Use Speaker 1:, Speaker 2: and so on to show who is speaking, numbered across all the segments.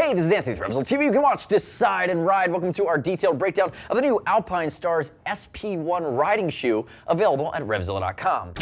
Speaker 1: Hey, this is Anthony with RevZilla TV. You can watch, decide, and ride. Welcome to our detailed breakdown of the new Alpinestars SP1 riding shoe, available at RevZilla.com.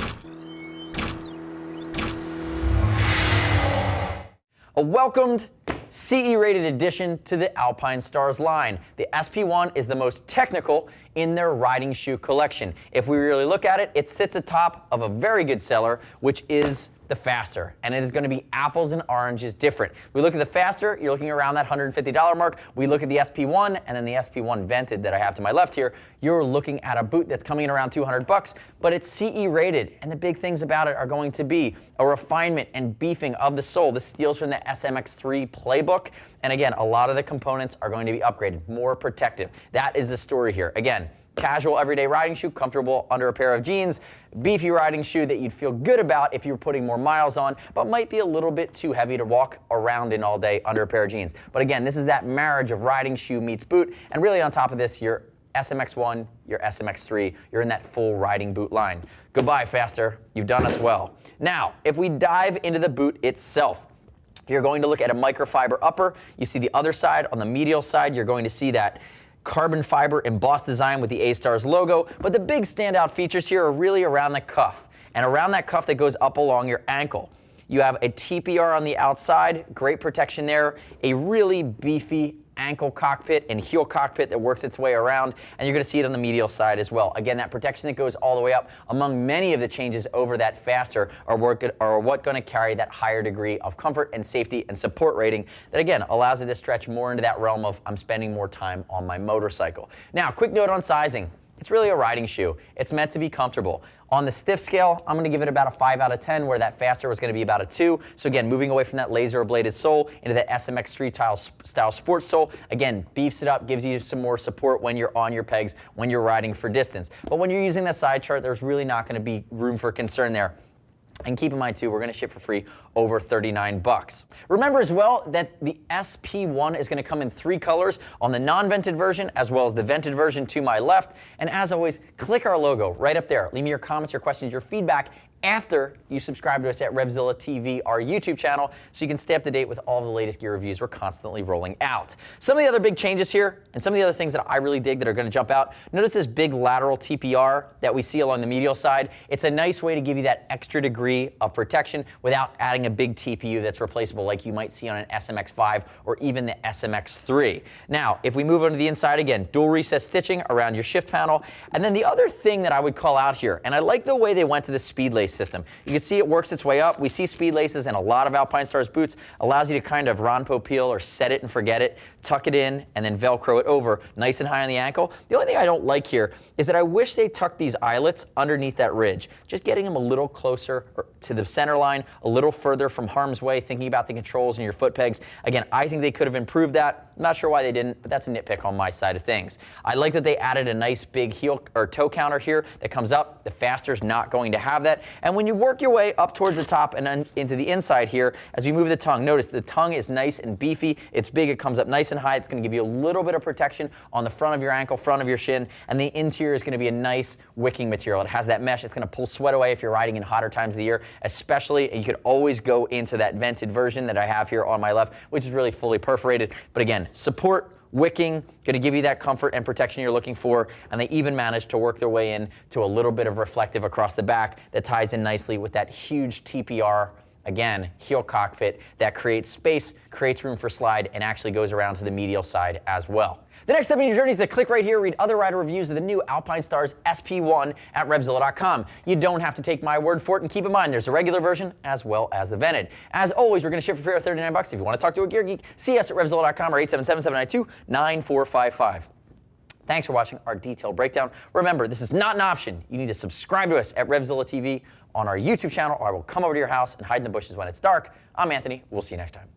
Speaker 1: A welcomed CE-rated addition to the Alpinestars line. The SP1 is the most technical in their riding shoe collection. If we really look at it, it sits atop of a very good seller, which is the Faster, and it is going to be apples and oranges different. We look at the Faster, you're looking around that $150 mark. We look at the SP1 and then the SP1 Vented that I have to my left here, you're looking at a boot that's coming in around 200 bucks, but it's CE rated, and the big things about it are going to be a refinement and beefing of the sole. This steals from the SMX3 playbook, and again, a lot of the components are going to be upgraded, more protective. That is the story here. Again, casual everyday riding shoe, comfortable under a pair of jeans, beefy riding shoe that you'd feel good about if you're putting more miles on, but might be a little bit too heavy to walk around in all day under a pair of jeans. But again, this is that marriage of riding shoe meets boot, and really on top of this, your SMX1, your SMX3, you're in that full riding boot line. Goodbye, Faster, you've done us well. Now, if we dive into the boot itself, you're going to look at a microfiber upper. You see the other side, on the medial side, you're going to see that carbon fiber embossed design with the A-Stars logo, but the big standout features here are really around the cuff, and around that cuff that goes up along your ankle. You have a TPR on the outside, great protection there, a really beefy ankle cockpit and heel cockpit that works its way around, and you're going to see it on the medial side as well. Again, that protection that goes all the way up, among many of the changes over that Faster, are what going to carry that higher degree of comfort and safety and support rating that, again, allows it to stretch more into that realm of I'm spending more time on my motorcycle. Now, quick note on sizing. It's really a riding shoe. It's meant to be comfortable. On the stiff scale, I'm going to give it about a 5 out of 10, where that Faster was going to be about a 2. So again, moving away from that laser ablated sole into that SMX3 style sports sole, again, beefs it up, gives you some more support when you're on your pegs, when you're riding for distance. But when you're using that side chart, there's really not going to be room for concern there. And keep in mind too, we're going to ship for free over 39 bucks. Remember as well that the SP1 is going to come in 3 colors on the non-vented version as well as the vented version to my left. And as always, click our logo right up there. Leave me your comments, your questions, your feedback after you subscribe to us at RevZilla TV, our YouTube channel, so you can stay up to date with all the latest gear reviews we're constantly rolling out. Some of the other big changes here, and some of the other things that I really dig that are going to jump out, notice this big lateral TPR that we see along the medial side. It's a nice way to give you that extra degree of protection without adding a big TPU that's replaceable like you might see on an SMX5 or even the SMX3. Now, if we move on to the inside again, dual recess stitching around your shift panel, and then the other thing that I would call out here, and I like the way they went to the speed lace system. You can see it works its way up. We see speed laces in a lot of Alpinestars boots. Allows you to kind of Ronpo peel or set it and forget it, tuck it in, and then Velcro it over nice and high on the ankle. The only thing I don't like here is that I wish they tucked these eyelets underneath that ridge, just getting them a little closer to the center line, a little further from harm's way, thinking about the controls and your foot pegs. Again, I think they could have improved that. I'm not sure why they didn't, but that's a nitpick on my side of things. I like that they added a nice big heel or toe counter here that comes up. The Faster's not going to have that. And when you work your way up towards the top and then into the inside here, as we move the tongue, notice the tongue is nice and beefy. It's big, it comes up nice and high. It's going to give you a little bit of protection on the front of your ankle, front of your shin, and the interior is going to be a nice wicking material. It has that mesh. It's going to pull sweat away if you're riding in hotter times of the year, especially, and you could always go into that vented version that I have here on my left, which is really fully perforated. But again, support, wicking, going to give you that comfort and protection you're looking for, and they even managed to work their way in to a little bit of reflective across the back that ties in nicely with that huge TPR, again, heel cockpit that creates space, creates room for slide, and actually goes around to the medial side as well. The next step in your journey is to click right here, read other rider reviews of the new Alpinestars SP1 at RevZilla.com. You don't have to take my word for it, and keep in mind there's a regular version as well as the vented. As always, we're going to ship for free at 39 bucks. If you want to talk to a gear geek, see us at RevZilla.com or 877-792-9455. Thanks for watching our detailed breakdown. Remember, this is not an option. You need to subscribe to us at RevZilla TV on our YouTube channel, or I will come over to your house and hide in the bushes when it's dark. I'm Anthony. We'll see you next time.